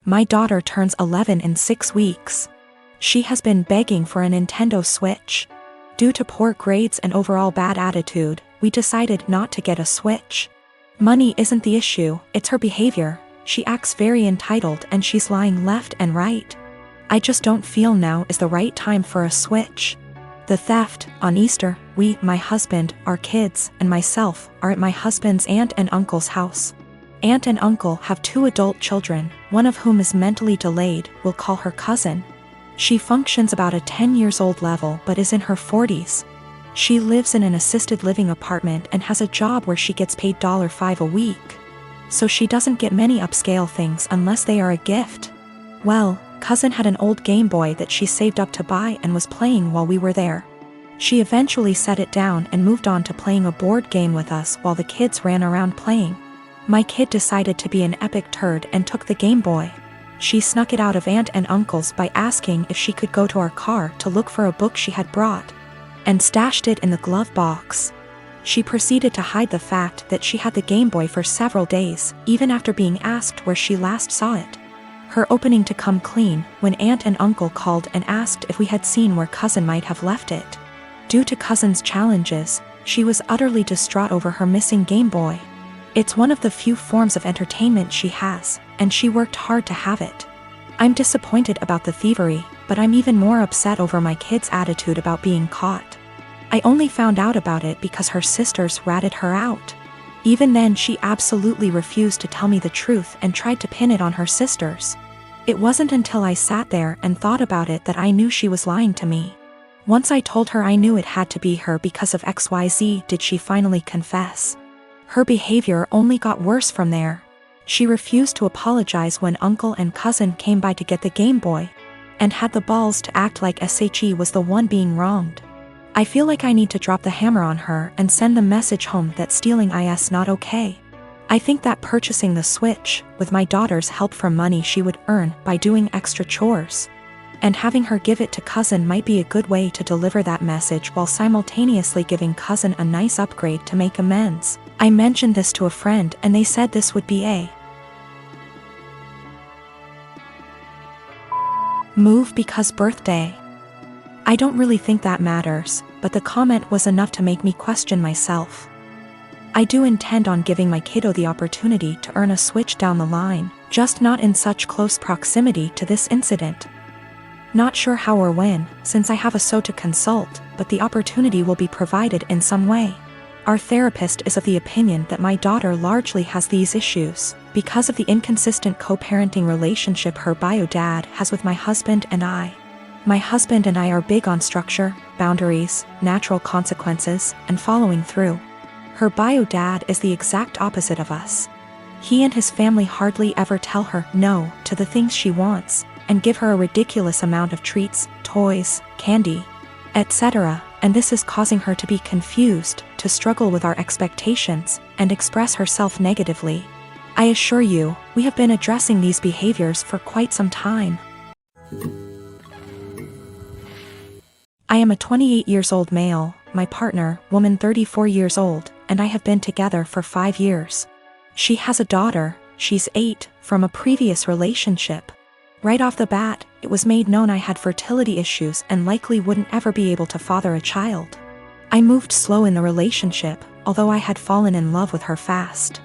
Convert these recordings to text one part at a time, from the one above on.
My daughter turns 11 in 6 weeks. She has been begging for a Nintendo Switch. Due to poor grades and overall bad attitude, we decided not to get a Switch. Money isn't the issue, it's her behavior. She acts very entitled and she's lying left and right. I just don't feel now is the right time for a Switch. The theft, on Easter, we, my husband, our kids, and myself, are at my husband's aunt and uncle's house. Aunt and uncle have 2 adult children, one of whom is mentally delayed, we'll call her cousin. She functions about a 10 years old level but is in her 40s. She lives in an assisted living apartment and has a job where she gets paid $5 a week. So she doesn't get many upscale things unless they are a gift. Well, cousin had an old Game Boy that she saved up to buy and was playing while we were there. She eventually set it down and moved on to playing a board game with us while the kids ran around playing. My kid decided to be an epic turd and took the Game Boy. She snuck it out of aunt and uncle's by asking if she could go to our car to look for a book she had brought, and stashed it in the glove box. She proceeded to hide the fact that she had the Game Boy for several days, even after being asked where she last saw it. Her opening to come clean when aunt and uncle called and asked if we had seen where cousin might have left it. Due to cousin's challenges, she was utterly distraught over her missing Game Boy. It's one of the few forms of entertainment she has, and she worked hard to have it. I'm disappointed about the thievery, but I'm even more upset over my kid's attitude about being caught. I only found out about it because her sisters ratted her out. Even then she absolutely refused to tell me the truth and tried to pin it on her sisters. It wasn't until I sat there and thought about it that I knew she was lying to me. Once I told her I knew it had to be her because of XYZ did she finally confess. Her behavior only got worse from there. She refused to apologize when uncle and cousin came by to get the Game Boy, and had the balls to act like SHE was the one being wronged. I feel like I need to drop the hammer on her and send the message home that stealing is not okay. I think that purchasing the Switch, with my daughter's help from money she would earn by doing extra chores, and having her give it to cousin might be a good way to deliver that message while simultaneously giving cousin a nice upgrade to make amends. I mentioned this to a friend and they said this would be a move because birthday. I don't really think that matters, but the comment was enough to make me question myself. I do intend on giving my kiddo the opportunity to earn a Switch down the line, just not in such close proximity to this incident. Not sure how or when, since I have a SO to consult, but the opportunity will be provided in some way. Our therapist is of the opinion that my daughter largely has these issues because of the inconsistent co-parenting relationship her bio dad has with my husband and I. My husband and I are big on structure, boundaries, natural consequences, and following through. Her bio dad is the exact opposite of us. He and his family hardly ever tell her no to the things she wants, and give her a ridiculous amount of treats, toys, candy, etc., and this is causing her to be confused, to struggle with our expectations, and express herself negatively. I assure you, we have been addressing these behaviors for quite some time. I am a 28 years old male, my partner, woman 34 years old, and I have been together for 5 years. She has a daughter, she's 8, from a previous relationship. Right off the bat, it was made known I had fertility issues and likely wouldn't ever be able to father a child. I moved slow in the relationship, although I had fallen in love with her fast.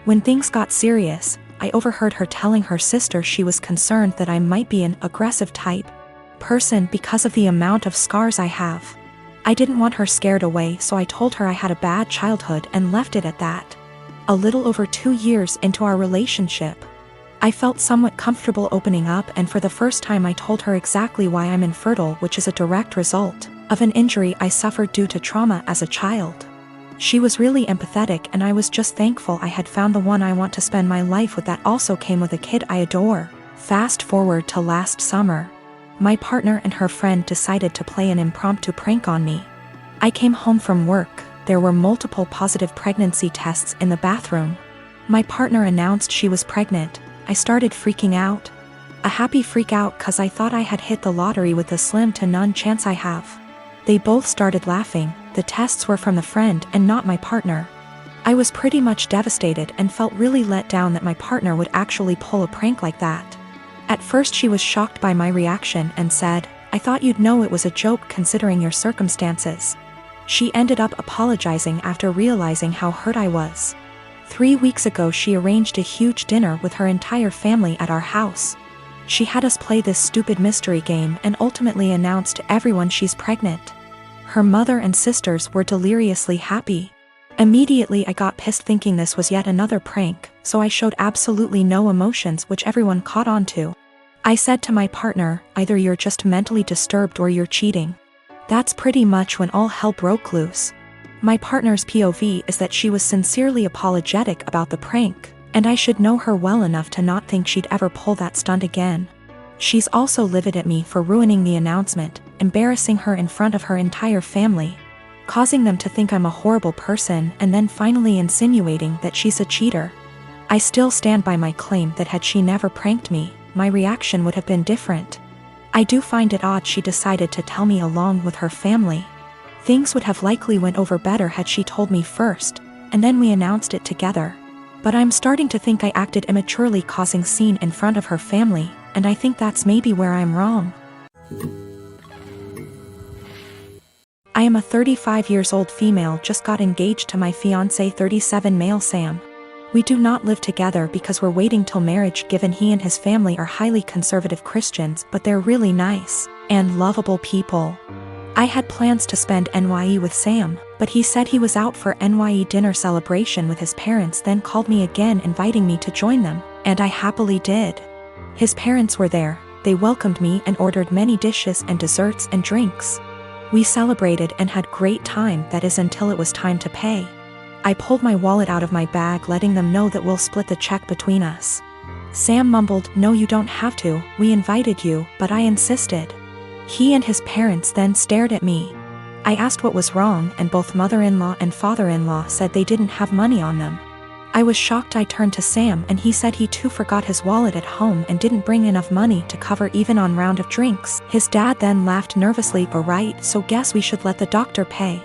When things got serious, I overheard her telling her sister she was concerned that I might be an aggressive type person because of the amount of scars I have. I didn't want her scared away, so I told her I had a bad childhood and left it at that. A little over 2 years into our relationship, I felt somewhat comfortable opening up, and for the first time I told her exactly why I'm infertile, which is a direct result of an injury I suffered due to trauma as a child. She was really empathetic and I was just thankful I had found the one I want to spend my life with that also came with a kid I adore. Fast forward to last summer. My partner and her friend decided to play an impromptu prank on me. I came home from work, there were multiple positive pregnancy tests in the bathroom. My partner announced she was pregnant. I started freaking out. A happy freak out cause I thought I had hit the lottery with the slim to none chance I have. They both started laughing. The tests were from the friend and not my partner. I was pretty much devastated and felt really let down that my partner would actually pull a prank like that. At first she was shocked by my reaction and said, "I thought you'd know it was a joke considering your circumstances." She ended up apologizing after realizing how hurt I was. 3 weeks ago she arranged a huge dinner with her entire family at our house. She had us play this stupid mystery game and ultimately announced to everyone she's pregnant. Her mother and sisters were deliriously happy. Immediately I got pissed thinking this was yet another prank, so I showed absolutely no emotions, which everyone caught on to. I said to my partner, "Either you're just mentally disturbed or you're cheating." That's pretty much when all hell broke loose. My partner's POV is that she was sincerely apologetic about the prank, and I should know her well enough to not think she'd ever pull that stunt again. She's also livid at me for ruining the announcement, embarrassing her in front of her entire family, causing them to think I'm a horrible person, and then finally insinuating that she's a cheater. I still stand by my claim that had she never pranked me, my reaction would have been different. I do find it odd she decided to tell me along with her family. Things would have likely went over better had she told me first, and then we announced it together. But I'm starting to think I acted immaturely causing scene in front of her family, and I think that's maybe where I'm wrong. I am a 35 years old female, just got engaged to my fiancé 37 male Sam. We do not live together because we're waiting till marriage, given he and his family are highly conservative Christians, but they're really nice and lovable people. I had plans to spend NYE with Sam, but he said he was out for NYE dinner celebration with his parents, then called me again inviting me to join them, and I happily did. His parents were there, they welcomed me and ordered many dishes and desserts and drinks. We celebrated and had great time, that is until it was time to pay. I pulled my wallet out of my bag, letting them know that we'll split the check between us. Sam mumbled, "No, you don't have to, we invited you," but I insisted. He and his parents then stared at me. I asked what was wrong, and both mother-in-law and father-in-law said they didn't have money on them. I was shocked. I turned to Sam and he said he too forgot his wallet at home and didn't bring enough money to cover even on round of drinks. His dad then laughed nervously, "Alright, so guess we should let the doctor pay."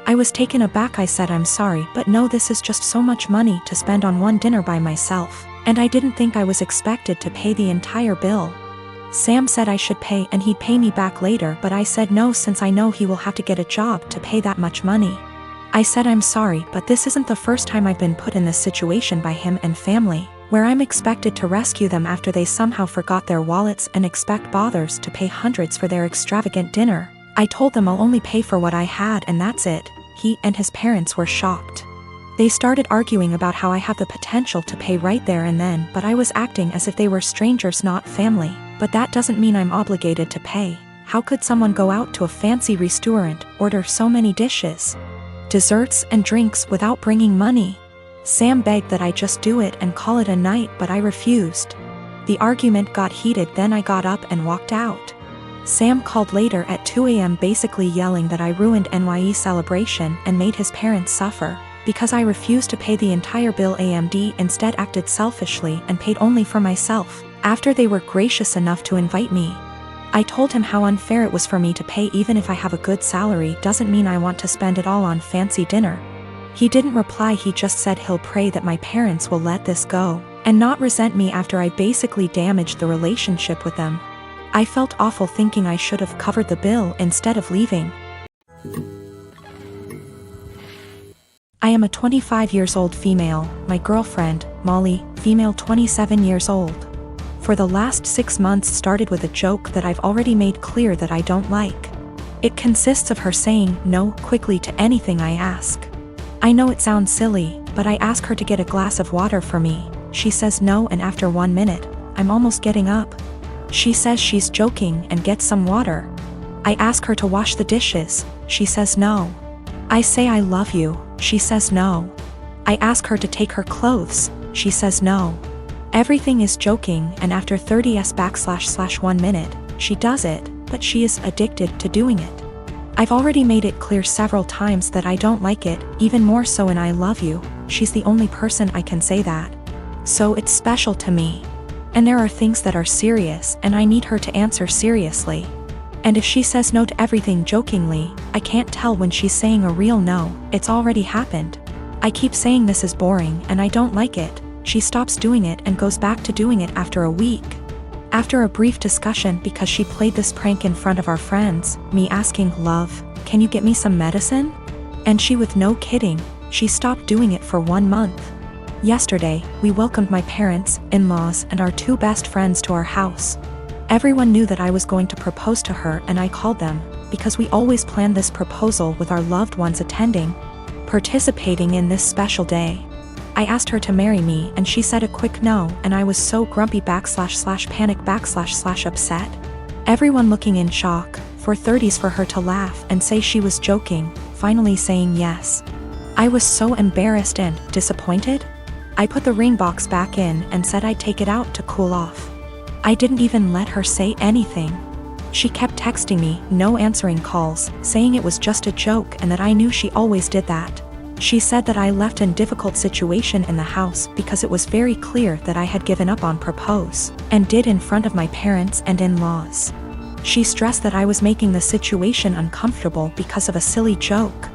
I was taken aback. I said, "I'm sorry, but no, this is just so much money to spend on one dinner by myself, and I didn't think I was expected to pay the entire bill." Sam said I should pay and he'd pay me back later, but I said no, since I know he will have to get a job to pay that much money. I said, "I'm sorry, but this isn't the first time I've been put in this situation by him and family, where I'm expected to rescue them after they somehow forgot their wallets and expect bothers to pay hundreds for their extravagant dinner." I told them I'll only pay for what I had and that's it. He and his parents were shocked. They started arguing about how I have the potential to pay right there and then, but I was acting as if they were strangers, not family. But that doesn't mean I'm obligated to pay. How could someone go out to a fancy restaurant, order so many dishes, desserts and drinks without bringing money? Sam begged that I just do it and call it a night, but I refused. The argument got heated, then I got up and walked out. Sam called later at 2 a.m. basically yelling that I ruined NYE celebration and made his parents suffer, because I refused to pay the entire bill. AMD instead acted selfishly and paid only for myself, after they were gracious enough to invite me. I told him how unfair it was for me to pay. Even if I have a good salary doesn't mean I want to spend it all on fancy dinner. He didn't reply, he just said he'll pray that my parents will let this go, and not resent me after I basically damaged the relationship with them. I felt awful thinking I should have covered the bill instead of leaving. I am a 25 years old female, my girlfriend, Molly, female 27 years old. For the last 6 months started with a joke that I've already made clear that I don't like. It consists of her saying no quickly to anything I ask. I know it sounds silly, but I ask her to get a glass of water for me. She says no, and after 1 minute, I'm almost getting up. She says she's joking and gets some water. I ask her to wash the dishes. She says no. I say I love you. She says no. I ask her to take her clothes. She says no. Everything is joking, and after 30s/1 minute, she does it, but she is addicted to doing it. I've already made it clear several times that I don't like it, even more so in I love you. She's the only person I can say that. So it's special to me. And there are things that are serious and I need her to answer seriously. And if she says no to everything jokingly, I can't tell when she's saying a real no. It's already happened. I keep saying this is boring and I don't like it. She stops doing it and goes back to doing it after a week. After a brief discussion because she played this prank in front of our friends, me asking, "Love, can you get me some medicine?" And she, with no kidding, she stopped doing it for 1 month. Yesterday, we welcomed my parents, in-laws, and our 2 best friends to our house. Everyone knew that I was going to propose to her, and I called them, because we always plan this proposal with our loved ones attending, participating in this special day. I asked her to marry me and she said a quick no, and I was so grumpy / panic / upset. Everyone looking in shock, for 30s for her to laugh and say she was joking, finally saying yes. I was so embarrassed and disappointed. I put the ring box back in and said I'd take it out to cool off. I didn't even let her say anything. She kept texting me, no answering calls, saying it was just a joke and that I knew she always did that. She said that I left in difficult situation in the house because it was very clear that I had given up on propose, and did in front of my parents and in-laws. She stressed that I was making the situation uncomfortable because of a silly joke.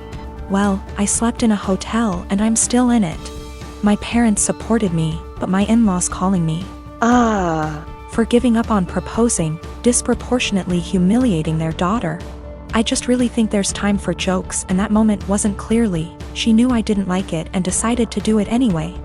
Well, I slept in a hotel and I'm still in it. My parents supported me, but my in-laws calling me for giving up on proposing, disproportionately humiliating their daughter. I just really think there's time for jokes, and that moment wasn't clearly. She knew I didn't like it and decided to do it anyway.